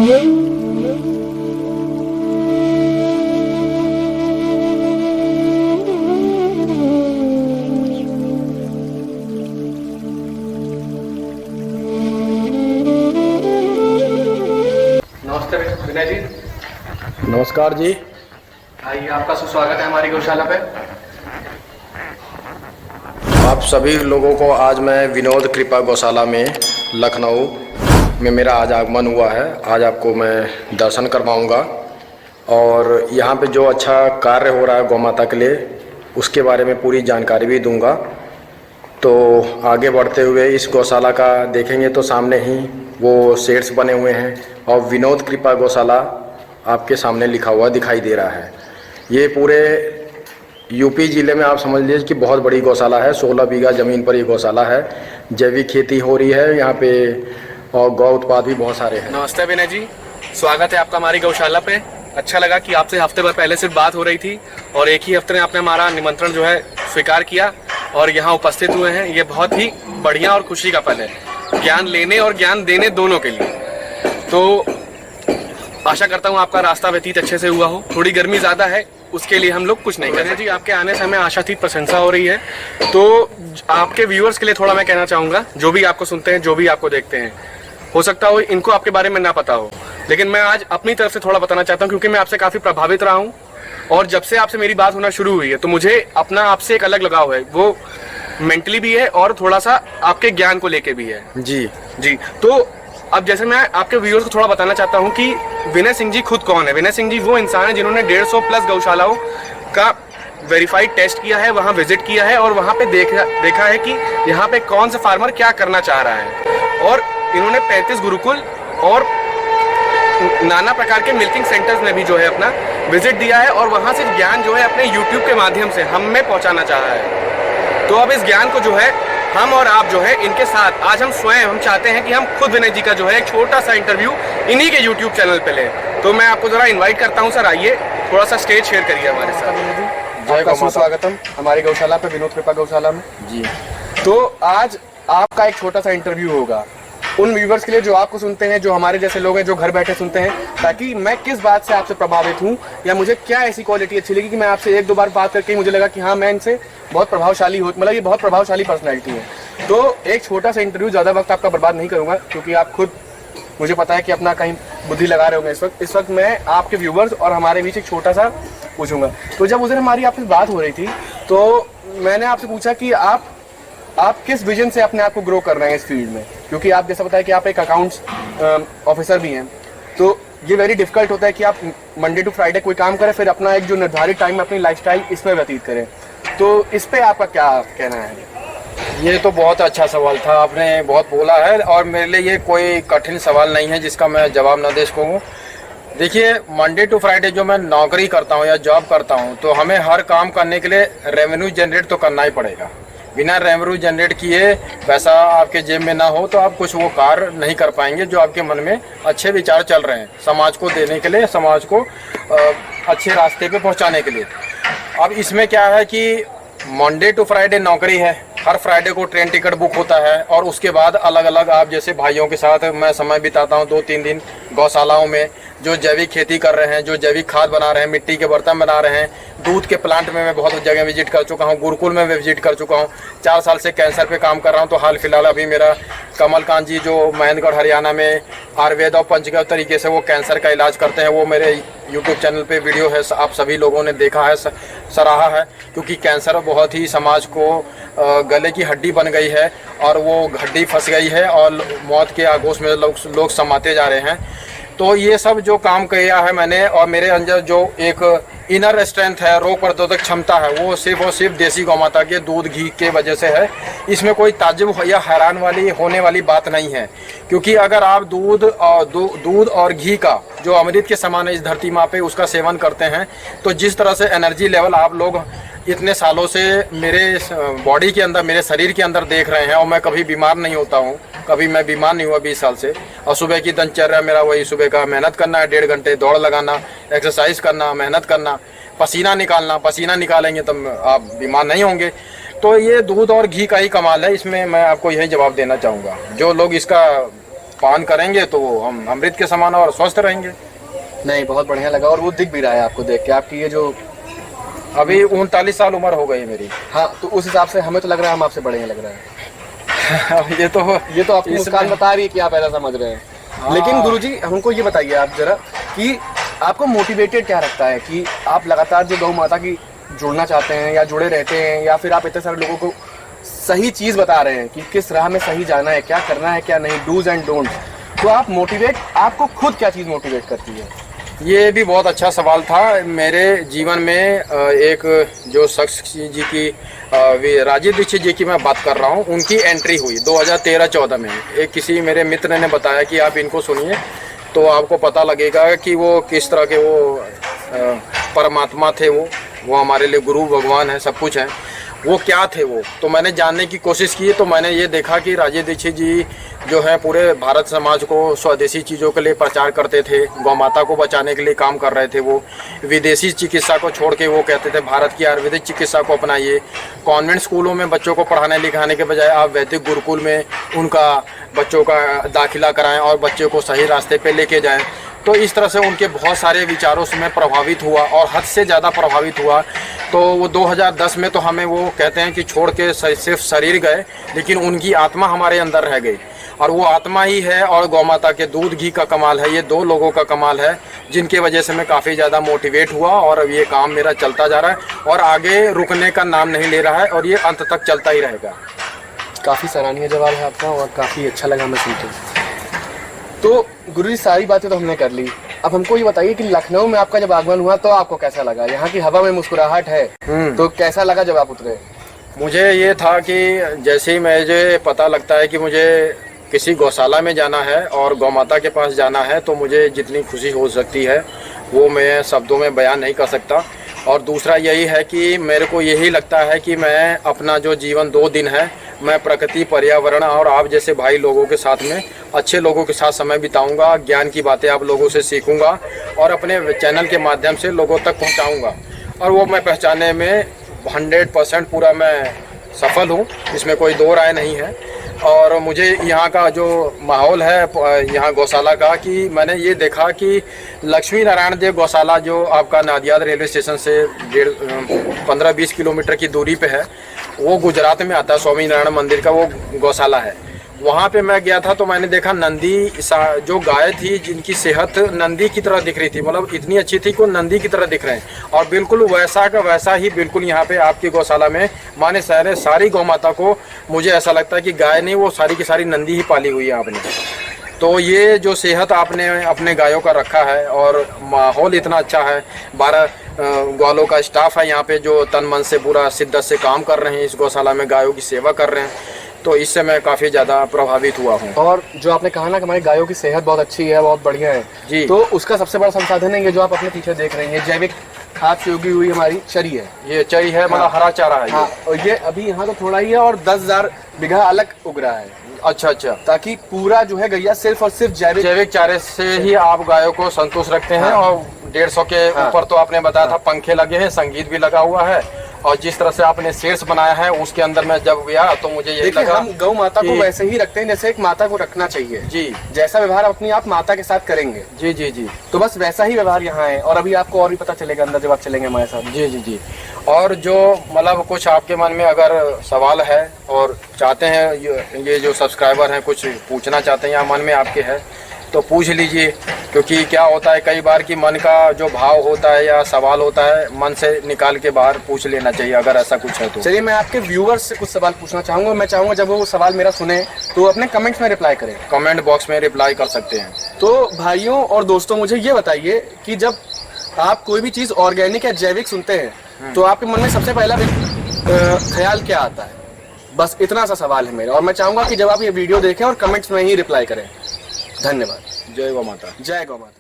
नमस्ते विनय जी। नमस्कार जी। आइए, आपका सुस्वागत है हमारी गौशाला पे। आप सभी लोगों को आज मैं विनोद कृपा गौशाला में लखनऊ में मेरा आज आगमन हुआ है। आज आपको मैं दर्शन करवाऊंगा और यहाँ पे जो अच्छा कार्य हो रहा है गौ माता के लिए उसके बारे में पूरी जानकारी भी दूंगा। तो आगे बढ़ते हुए इस गौशाला का देखेंगे तो सामने ही वो शेड्स बने हुए हैं और विनोद कृपा गौशाला आपके सामने लिखा हुआ दिखाई दे रहा है। ये पूरे यूपी ज़िले में आप समझ लीजिए कि बहुत बड़ी गौशाला है। 16 बीघा ज़मीन पर ये गौशाला है। जैविक खेती हो रही है यहाँ पे और गौ उत्पाद भी बहुत सारे हैं। नमस्ते विनय जी, स्वागत है आपका हमारी गौशाला पे। अच्छा लगा कि आपसे हफ्ते भर पहले सिर्फ बात हो रही थी और एक ही हफ्ते में आपने हमारा निमंत्रण जो है स्वीकार किया और यहाँ उपस्थित हुए हैं। ये बहुत ही बढ़िया और खुशी का पल है, ज्ञान लेने और ज्ञान देने दोनों के लिए। तो आशा करता हूँ आपका रास्ता व्यतीत अच्छे से हुआ हो। थोड़ी गर्मी ज़्यादा है, उसके लिए हम लोग कुछ नहीं कर रहे जी। आपके आने से हमें आशातीत प्रशंसा हो रही है। तो आपके व्यूअर्स के लिए थोड़ा मैं कहना चाहूँगा, जो भी आपको सुनते हैं, जो भी आपको देखते हैं, हो सकता हो इनको आपके बारे में ना पता हो, लेकिन मैं आज अपनी तरफ से थोड़ा बताना चाहता हूँ क्योंकि मैं आपसे काफ़ी प्रभावित रहा हूँ और जब से आपसे मेरी बात होना शुरू हुई है तो मुझे अपना आपसे एक अलग लगाव है। वो मेंटली भी है और थोड़ा सा आपके ज्ञान को लेके भी है। जी जी। तो अब जैसे मैं आपके व्यूअर्स को थोड़ा बताना चाहता हूँ कि विनय सिंह जी खुद कौन है। विनय सिंह जी वो इंसान है जिन्होंने 150 प्लस गौशालाओं का वेरीफाइड टेस्ट किया है, वहाँ विजिट किया है और वहाँ पे देखा है कि यहाँ पे कौन सा फार्मर क्या करना चाह रहा है। और इन्होंने 35 गुरुकुल और नाना प्रकार के मिल्किंग सेंटर्स में भी जो है अपना विजिट दिया है और वहाँ से ज्ञान जो है अपने यूट्यूब के माध्यम से हम में पहुँचाना चाह रहा है। तो अब इस ज्ञान को जो है हम और आप जो है इनके साथ आज हम स्वयं हम चाहते हैं कि हम खुद विनय जी का जो है एक छोटा सा इंटरव्यू इन्हीं के यूट्यूब चैनल पे लें। तो मैं आपको जरा इन्वाइट करता हूँ, सर आइए थोड़ा सा स्टेज शेयर करिए हमारे साथ। जय गौ माता। स्वागतम हमारी गौशाला पे, विनोद कृपा गौशाला में जी। तो आज आपका एक छोटा सा इंटरव्यू होगा उन व्यूवर्स के लिए जो आपको सुनते हैं, जो हमारे जैसे लोग हैं जो घर बैठे सुनते हैं, ताकि मैं किस बात से आपसे प्रभावित हूँ या मुझे क्या ऐसी क्वालिटी अच्छी लगी कि मैं आपसे एक दो बार बात करके मुझे लगा कि हाँ मैं इनसे बहुत प्रभावशाली हो, मतलब ये बहुत प्रभावशाली पर्सनैलिटी है। तो एक छोटा सा इंटरव्यू, ज़्यादा वक्त आपका बर्बाद नहीं करूँगा क्योंकि आप खुद मुझे पता है कि अपना कहीं बुद्धि लगा रहे होंगे इस वक्त मैं आपके व्यूवर्स और हमारे बीच एक छोटा सा पूछूंगा। तो जब उस दिन हमारी आपसे बात हो रही थी तो मैंने आपसे पूछा कि आप किस विजन से अपने आप को ग्रो कर रहे हैं इस फील्ड में, क्योंकि आप जैसा बताया कि आप एक अकाउंट्स ऑफिसर भी हैं। तो ये वेरी डिफिकल्ट होता है कि आप मंडे टू फ्राइडे कोई काम करें फिर अपना एक जो निर्धारित टाइम में अपनी लाइफस्टाइल इसमें व्यतीत करें। तो इस पे आपका क्या कहना है? ये तो बहुत अच्छा सवाल था, आपने बहुत बोला है और मेरे लिए ये कोई कठिन सवाल नहीं है जिसका मैं जवाब न दे सकूँ। देखिए, मंडे टू फ्राइडे जो मैं नौकरी करता हूँ या जॉब करता हूँ तो हमें हर काम करने के लिए रेवेन्यू जनरेट तो करना ही पड़ेगा। बिना रेवेन्यू जनरेट किए पैसा आपके जेब में ना हो तो आप कुछ वो कार्य नहीं कर पाएंगे जो आपके मन में अच्छे विचार चल रहे हैं समाज को देने के लिए, समाज को अच्छे रास्ते पे पहुंचाने के लिए। अब इसमें क्या है कि मंडे टू फ्राइडे नौकरी है, हर फ्राइडे को ट्रेन टिकट बुक होता है और उसके बाद अलग अलग आप जैसे भाइयों के साथ मैं समय बिताता हूँ 2-3 दिन गौशालाओं में, जो जैविक खेती कर रहे हैं, जो जैविक खाद बना रहे हैं, मिट्टी के बर्तन बना रहे हैं, दूध के प्लांट में मैं बहुत जगह विजिट कर चुका हूँ, गुरुकुल में मैं विजिट कर चुका हूँ। 4 साल से कैंसर पे काम कर रहा हूँ। तो हाल फिलहाल अभी मेरा कमलकांत जी जो महेंद्रगढ़ हरियाणा में आयुर्वेद और पंचगव्य तरीके से वो कैंसर का इलाज करते हैं, वो मेरे यूट्यूब चैनल पे वीडियो है, आप सभी लोगों ने देखा है, सराहा है, क्योंकि कैंसर बहुत ही समाज को गले की हड्डी बन गई है और वो हड्डी फंस गई है और मौत के आगोश में लोग समाते जा रहे हैं। तो ये सब जो काम किया है मैंने और मेरे अंदर जो एक इनर स्ट्रेंथ है, रोग प्रतिरोधक क्षमता है, वो सिर्फ और सिर्फ देसी गौ माता के दूध घी के वजह से है। इसमें कोई ताज्जुब या हैरान वाली होने वाली बात नहीं है, क्योंकि अगर आप दूध और घी का जो अमृत के समान है इस धरती माँ पे उसका सेवन करते हैं तो जिस तरह से एनर्जी लेवल आप लोग इतने सालों से मेरे बॉडी के अंदर, मेरे शरीर के अंदर देख रहे हैं और मैं कभी बीमार नहीं होता हूँ, कभी मैं बीमार नहीं हुआ 20 साल से। और सुबह की दिनचर्या मेरा वही, सुबह का मेहनत करना है, 1.5 घंटे दौड़ लगाना, एक्सरसाइज करना, मेहनत करना, पसीना निकालना। पसीना निकालेंगे तो आप बीमार नहीं होंगे। तो ये दूध और घी का ही कमाल है, इसमें मैं आपको यही जवाब देना चाहूँगा। जो लोग इसका पान करेंगे तो वो हम अमृत के समान और स्वस्थ रहेंगे। नहीं, बहुत बढ़िया लगा और वो दिख भी रहा है आपको देख के, आपकी ये जो अभी 39 साल उम्र हो गई मेरी। हाँ, तो उस हिसाब से हमें तो लग रहा है हम आपसे बड़े हैं लग रहा है। अब ये तो आपकी मुस्कान बता रही है कि आप ऐसा समझ रहे हैं। लेकिन गुरुजी हमको ये बताइए आप जरा कि आपको मोटिवेटेड क्या रखता है कि आप लगातार जो गौ माता की जुड़ना चाहते हैं या जुड़े रहते हैं, या फिर आप इतने सारे लोगों को सही चीज़ बता रहे हैं कि किस राह में सही जाना है, क्या करना है क्या नहीं, डूज एंड डोंट्स। तो आप मोटिवेट, आपको खुद क्या चीज़ मोटिवेट करती है? ये भी बहुत अच्छा सवाल था। मेरे जीवन में एक जो शख्स जी की राजीव दीक्षित जी की मैं बात कर रहा हूँ, उनकी एंट्री हुई 2013-14 में। एक किसी मेरे मित्र ने बताया कि आप इनको सुनिए तो आपको पता लगेगा कि वो किस तरह के वो परमात्मा थे। वो हमारे लिए गुरु भगवान है, सब कुछ है। वो क्या थे वो, तो मैंने जानने की कोशिश की तो मैंने ये देखा कि राजीव दीक्षित जी जो है पूरे भारत समाज को स्वदेशी चीज़ों के लिए प्रचार करते थे, गौ माता को बचाने के लिए काम कर रहे थे। वो विदेशी चिकित्सा को छोड़ के वो कहते थे भारत की आयुर्वेदिक चिकित्सा को अपनाइए। कॉन्वेंट स्कूलों में बच्चों को पढ़ाने लिखाने के बजाय आप वैदिक गुरुकुल में उनका बच्चों का दाखिला कराएं और बच्चों को सही रास्ते पे लेके जाएं। तो इस तरह से उनके बहुत सारे विचारों से मैं प्रभावित हुआ और हद से ज़्यादा प्रभावित हुआ। तो वो 2010 में तो हमें वो कहते हैं कि छोड़ के सिर्फ शरीर गए, लेकिन उनकी आत्मा हमारे अंदर रह गई। और वो आत्मा ही है और गौ माता के दूध घी का कमाल है, ये दो लोगों का कमाल है जिनके वजह से मैं काफ़ी ज़्यादा मोटिवेट हुआ। और अब ये काम मेरा चलता जा रहा है और आगे रुकने का नाम नहीं ले रहा है और ये अंत तक चलता ही रहेगा। काफ़ी सराहनीय जवाब है आपका और काफ़ी अच्छा लगा हमें सुनकर। तो गुरुजी सारी बातें तो हमने कर ली, अब हमको ये बताइए कि लखनऊ में आपका जब आगमन हुआ तो आपको कैसा लगा? यहाँ की हवा में मुस्कुराहट है, तो कैसा लगा जब आप उतरे? मुझे ये था कि जैसे ही मुझे पता लगता है कि मुझे किसी गौशाला में जाना है और गौ माता के पास जाना है, तो मुझे जितनी खुशी हो सकती है वो मैं शब्दों में बयान नहीं कर सकता। और दूसरा यही है कि मेरे को यही लगता है कि मैं अपना जो जीवन 2 दिन है, मैं प्रकृति, पर्यावरण और आप जैसे भाई लोगों के साथ में, अच्छे लोगों के साथ समय बिताऊंगा, ज्ञान की बातें आप लोगों से सीखूंगा और अपने चैनल के माध्यम से लोगों तक पहुंचाऊंगा। और वो मैं पहचानने में 100% पूरा मैं सफल हूं, इसमें कोई दो राय नहीं है। और मुझे यहाँ का जो माहौल है यहाँ गौशाला का, कि मैंने ये देखा कि लक्ष्मी नारायण देव गौशाला जो आपका नादियाद रेलवे स्टेशन से 15-20 किलोमीटर की दूरी पे है, वो गुजरात में आता है। स्वामी नारायण मंदिर का वो गौशाला है। वहाँ पे मैं गया था तो मैंने देखा नंदी जो गाय थी जिनकी सेहत नंदी की तरह दिख रही थी, मतलब इतनी अच्छी थी कि वो नंदी की तरह दिख रहे हैं। और बिल्कुल वैसा का वैसा ही बिल्कुल यहाँ पे आपकी गौशाला में माने सारी गौ माता को मुझे ऐसा लगता है कि गाय नहीं, वो सारी की सारी नंदी ही पाली हुई है आपने। तो ये जो सेहत आपने अपने गायों का रखा है और माहौल इतना अच्छा है, 12 ग्वालों का स्टाफ है यहाँ पे जो तन मन से पूरा शिद्दत से काम कर रहे हैं, इस गौशाला में गायों की सेवा कर रहे हैं। तो इससे मैं काफ़ी ज़्यादा प्रभावित हुआ हूँ। और जो आपने कहा ना कि हमारी गायों की सेहत बहुत अच्छी है, बहुत बढ़िया है जी, तो उसका सबसे बड़ा संसाधन है ये जो आप अपने पीछे देख रहे हैं, जैविक खाद से उगी हुई हमारी चरी है। ये चरी है, मतलब हरा चारा है। हाँ, और ये अभी यहाँ तो थोड़ा ही है और 10,000 बीघा अलग उग रहा है। अच्छा, ताकि पूरा जो है गैया सिर्फ और सिर्फ जैविक चारे से ही आप गायों को संतुष्ट रखते हैं। और 150 के ऊपर तो आपने बताया था पंखे लगे हैं, संगीत भी लगा हुआ है। और जिस तरह से आपने शीर्ष बनाया है उसके अंदर मैं जब गया तो मुझे ये लगा हम गौ माता को वैसे ही रखते हैं जैसे एक माता को रखना चाहिए जी। जैसा व्यवहार अपनी आप माता के साथ करेंगे जी जी जी, तो बस वैसा ही व्यवहार यहाँ है। और अभी आपको और भी पता चलेगा अंदर जब आप चलेंगे हमारे साथ। जी जी जी। और जो मतलब कुछ आपके मन में अगर सवाल है और चाहते हैं, ये जो सब्सक्राइबर हैं कुछ पूछना चाहते हैं या मन में आपके है तो पूछ लीजिए। क्योंकि क्या होता है कई बार कि मन का जो भाव होता है या सवाल होता है, मन से निकाल के बाहर पूछ लेना चाहिए अगर ऐसा कुछ है तो। चलिए मैं आपके व्यूवर्स से कुछ सवाल पूछना चाहूँगा। मैं चाहूँगा जब वो सवाल मेरा सुने तो अपने कमेंट्स में रिप्लाई करें। कमेंट बॉक्स में रिप्लाई कर सकते हैं। तो भाइयों और दोस्तों मुझे ये बताइए कि जब आप कोई भी चीज़ ऑर्गेनिक या जैविक सुनते हैं तो आपके मन में सबसे पहला ख्याल क्या आता है? बस इतना सा सवाल है मेरा और मैं चाहूँगा कि जब आप ये वीडियो देखें और कमेंट्स में ही रिप्लाई करें। धन्यवाद। जय गौ माता। जय गौ माता।